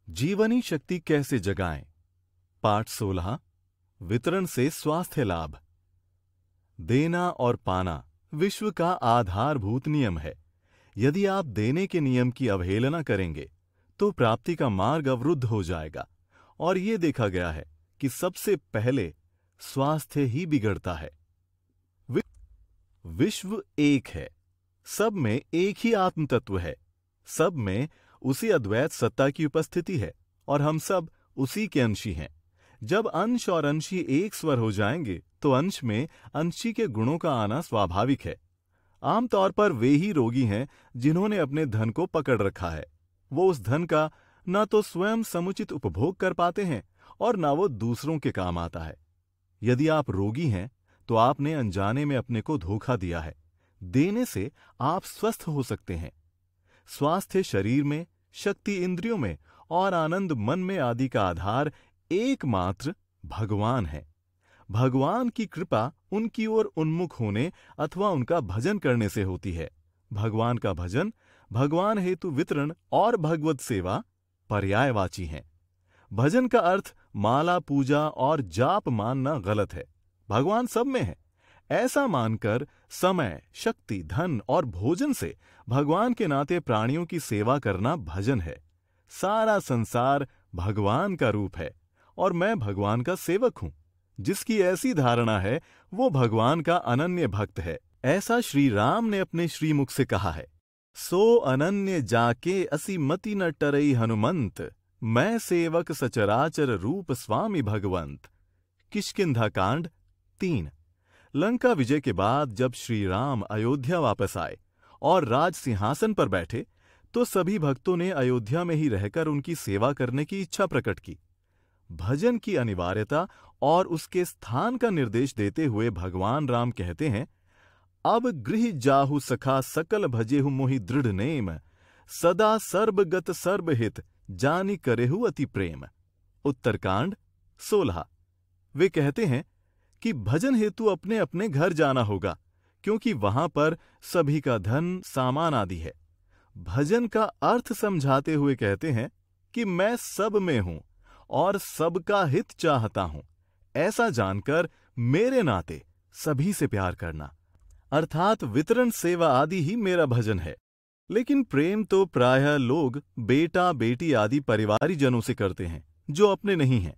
जीवनी शक्ति कैसे जगाएं? पाठ 16। वितरण से स्वास्थ्य लाभ। देना और पाना विश्व का आधारभूत नियम है। यदि आप देने के नियम की अवहेलना करेंगे तो प्राप्ति का मार्ग अवरुद्ध हो जाएगा, और यह देखा गया है कि सबसे पहले स्वास्थ्य ही बिगड़ता है। विश्व एक है, सब में एक ही आत्म तत्व है, सब में उसी अद्वैत सत्ता की उपस्थिति है और हम सब उसी के अंशी हैं। जब अंश और अंशी एक स्वर हो जाएंगे तो अंश में अंशी के गुणों का आना स्वाभाविक है। आमतौर पर वे ही रोगी हैं जिन्होंने अपने धन को पकड़ रखा है। वो उस धन का न तो स्वयं समुचित उपभोग कर पाते हैं और न वो दूसरों के काम आता है। यदि आप रोगी हैं तो आपने अनजाने में अपने को धोखा दिया है। देने से आप स्वस्थ हो सकते हैं। स्वास्थ्य शरीर में, शक्ति इंद्रियों में और आनंद मन में आदि का आधार एकमात्र भगवान है। भगवान की कृपा उनकी ओर उन्मुख होने अथवा उनका भजन करने से होती है। भगवान का भजन, भगवान हेतु वितरण और भगवत सेवा पर्यायवाची हैं। भजन का अर्थ माला पूजा और जाप मानना गलत है। भगवान सब में है ऐसा मानकर समय, शक्ति, धन और भोजन से भगवान के नाते प्राणियों की सेवा करना भजन है। सारा संसार भगवान का रूप है और मैं भगवान का सेवक हूं। जिसकी ऐसी धारणा है वो भगवान का अनन्य भक्त है। ऐसा श्री राम ने अपने श्रीमुख से कहा है। सो अनन्य जाके असी मति न टरई हनुमंत, मैं सेवक सचराचर रूप स्वामी भगवंत। किष्किंधा कांड 3। लंका विजय के बाद जब श्री राम अयोध्या वापस आए और राज सिंहासन पर बैठे तो सभी भक्तों ने अयोध्या में ही रहकर उनकी सेवा करने की इच्छा प्रकट की। भजन की अनिवार्यता और उसके स्थान का निर्देश देते हुए भगवान राम कहते हैं, अब गृह जाहु सखा सकल भजेहु मोहि दृढ़ नेम, सदा सर्बगत सर्बहित जानि करेहु अति प्रेम। उत्तरकांड 16। वे कहते हैं कि भजन हेतु अपने अपने घर जाना होगा, क्योंकि वहां पर सभी का धन, सामान आदि है। भजन का अर्थ समझाते हुए कहते हैं कि मैं सब में हूं और सबका हित चाहता हूं, ऐसा जानकर मेरे नाते सभी से प्यार करना, अर्थात वितरण सेवा आदि ही मेरा भजन है। लेकिन प्रेम तो प्रायः लोग बेटा बेटी आदि परिवारीजनों से करते हैं जो अपने नहीं हैं।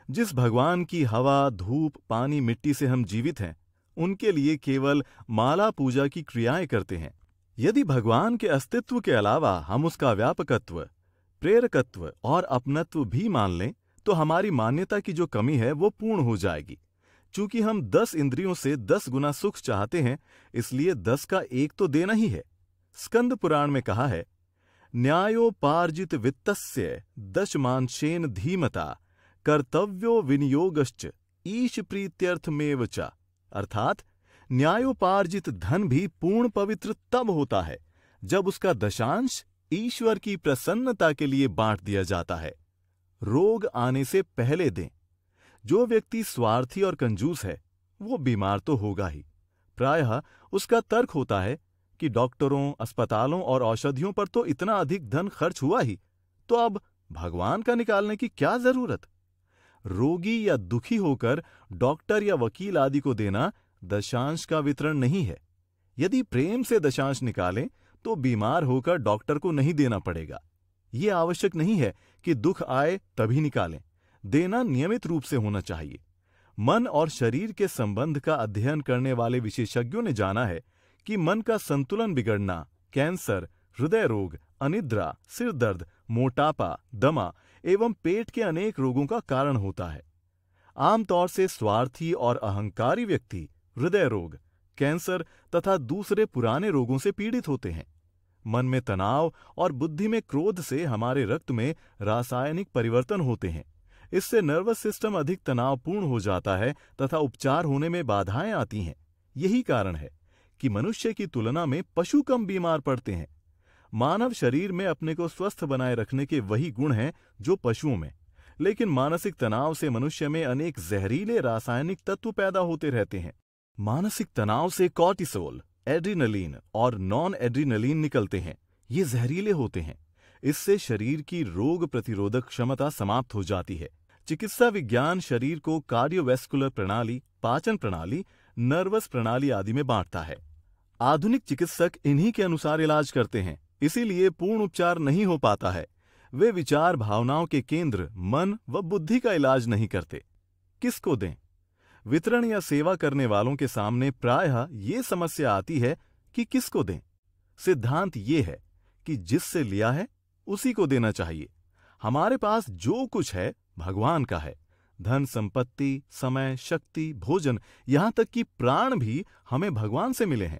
जिस भगवान की हवा, धूप, पानी, मिट्टी से हम जीवित हैं, उनके लिए केवल माला पूजा की क्रियाएं करते हैं। यदि भगवान के अस्तित्व के अलावा हम उसका व्यापकत्व, प्रेरकत्व और अपनत्व भी मान लें तो हमारी मान्यता की जो कमी है वो पूर्ण हो जाएगी। चूंकि हम 10 इंद्रियों से 10 गुना सुख चाहते हैं, इसलिए 10 का एक तो देना ही है। स्कंद पुराण में कहा है, न्यायोपार्जित वित्तस्य दशमांशेन धीमता कर्तव्यो विनियोगश्च ईश प्रीत्यर्थमेव च। अर्थात न्यायोपार्जित धन भी पूर्ण पवित्र तब होता है जब उसका दशांश ईश्वर की प्रसन्नता के लिए बांट दिया जाता है। रोग आने से पहले दें। जो व्यक्ति स्वार्थी और कंजूस है वो बीमार तो होगा ही। प्रायः उसका तर्क होता है कि डॉक्टरों, अस्पतालों और औषधियों पर तो इतना अधिक धन खर्च हुआ ही, तो अब भगवान का निकालने की क्या जरूरत। रोगी या दुखी होकर डॉक्टर या वकील आदि को देना दशांश का वितरण नहीं है। यदि प्रेम से दशांश निकालें तो बीमार होकर डॉक्टर को नहीं देना पड़ेगा। ये आवश्यक नहीं है कि दुख आए तभी निकालें। देना नियमित रूप से होना चाहिए। मन और शरीर के संबंध का अध्ययन करने वाले विशेषज्ञों ने जाना है कि मन का संतुलन बिगड़ना कैंसर, हृदय रोग, अनिद्रा, सिर दर्द, मोटापा, दमा एवं पेट के अनेक रोगों का कारण होता है। आमतौर से स्वार्थी और अहंकारी व्यक्ति हृदय रोग, कैंसर तथा दूसरे पुराने रोगों से पीड़ित होते हैं। मन में तनाव और बुद्धि में क्रोध से हमारे रक्त में रासायनिक परिवर्तन होते हैं। इससे नर्वस सिस्टम अधिक तनावपूर्ण हो जाता है तथा उपचार होने में बाधाएं आती हैं। यही कारण है कि मनुष्य की तुलना में पशु कम बीमार पड़ते हैं। मानव शरीर में अपने को स्वस्थ बनाए रखने के वही गुण हैं जो पशुओं में, लेकिन मानसिक तनाव से मनुष्य में अनेक जहरीले रासायनिक तत्व पैदा होते रहते हैं। मानसिक तनाव से कॉर्टिसोल, एड्रीनलिन और नॉन एड्रीनलिन निकलते हैं। ये जहरीले होते हैं। इससे शरीर की रोग प्रतिरोधक क्षमता समाप्त हो जाती है। चिकित्सा विज्ञान शरीर को कार्डियोवैस्कुलर प्रणाली, पाचन प्रणाली, नर्वस प्रणाली आदि में बांटता है। आधुनिक चिकित्सक इन्हीं के अनुसार इलाज करते हैं, इसीलिए पूर्ण उपचार नहीं हो पाता है। वे विचार भावनाओं के केंद्र मन व बुद्धि का इलाज नहीं करते। किसको दें? वितरण या सेवा करने वालों के सामने प्रायः ये समस्या आती है कि किसको दें। सिद्धांत ये है कि जिससे लिया है उसी को देना चाहिए। हमारे पास जो कुछ है भगवान का है। धन संपत्ति, समय, शक्ति, भोजन, यहां तक कि प्राण भी हमें भगवान से मिले हैं।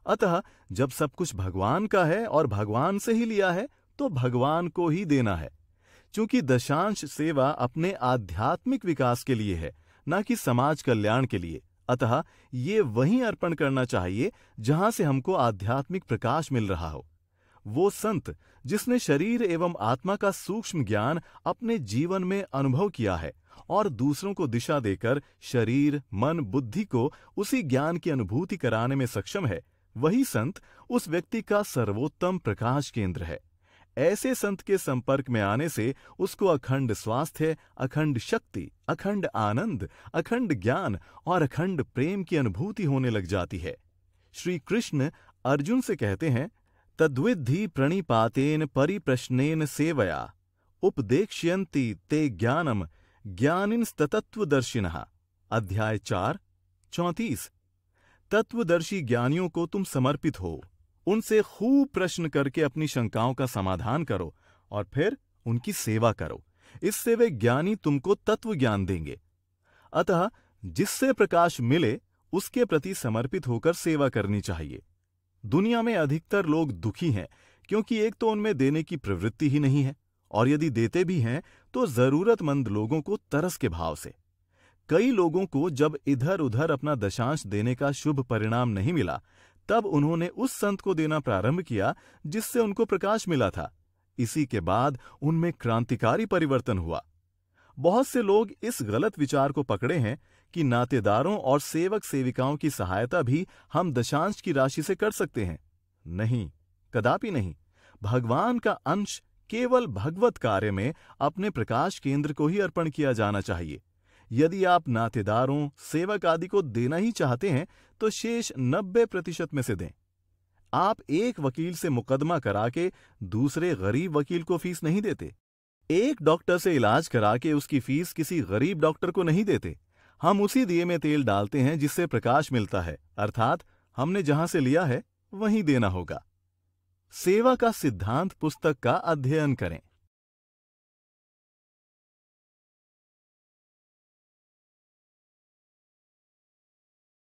अतः जब सब कुछ भगवान का है और भगवान से ही लिया है तो भगवान को ही देना है। क्योंकि दशांश सेवा अपने आध्यात्मिक विकास के लिए है, न कि समाज कल्याण के लिए। अतः ये वहीं अर्पण करना चाहिए जहां से हमको आध्यात्मिक प्रकाश मिल रहा हो। वो संत जिसने शरीर एवं आत्मा का सूक्ष्म ज्ञान अपने जीवन में अनुभव किया है और दूसरों को दिशा देकर शरीर, मन, बुद्धि को उसी ज्ञान की अनुभूति कराने में सक्षम है, वही संत उस व्यक्ति का सर्वोत्तम प्रकाश केंद्र है। ऐसे संत के संपर्क में आने से उसको अखंड स्वास्थ्य, अखंड शक्ति, अखंड आनंद, अखंड ज्ञान और अखंड प्रेम की अनुभूति होने लग जाती है। श्री कृष्ण अर्जुन से कहते हैं, तद्विद्धि प्रणिपातेन परिप्रश्नेन सेवया उपदेक्ष्यन्ति ते ज्ञानम ज्ञानिनस्तत्त्वदर्शिनः। अध्याय 4, 34। तत्वदर्शी ज्ञानियों को तुम समर्पित हो, उनसे खूब प्रश्न करके अपनी शंकाओं का समाधान करो और फिर उनकी सेवा करो। इससे वे ज्ञानी तुमको तत्व ज्ञान देंगे। अतः जिससे प्रकाश मिले उसके प्रति समर्पित होकर सेवा करनी चाहिए। दुनिया में अधिकतर लोग दुखी हैं क्योंकि एक तो उनमें देने की प्रवृत्ति ही नहीं है, और यदि देते भी हैं तो जरूरतमंद लोगों को तरस के भाव से। कई लोगों को जब इधर उधर अपना दशांश देने का शुभ परिणाम नहीं मिला, तब उन्होंने उस संत को देना प्रारंभ किया जिससे उनको प्रकाश मिला था। इसी के बाद उनमें क्रांतिकारी परिवर्तन हुआ। बहुत से लोग इस गलत विचार को पकड़े हैं कि नातेदारों और सेवक सेविकाओं की सहायता भी हम दशांश की राशि से कर सकते हैं। नहीं, कदापि नहीं। भगवान का अंश केवल भगवत कार्य में अपने प्रकाश केंद्र को ही अर्पण किया जाना चाहिए। यदि आप नातेदारों, सेवक आदि को देना ही चाहते हैं तो शेष 90% में से दें। आप एक वकील से मुकदमा करा के दूसरे गरीब वकील को फीस नहीं देते। एक डॉक्टर से इलाज करा के उसकी फीस किसी गरीब डॉक्टर को नहीं देते। हम उसी दिए में तेल डालते हैं जिससे प्रकाश मिलता है, अर्थात हमने जहां से लिया है वहीं देना होगा। सेवा का सिद्धांत पुस्तक का अध्ययन करें।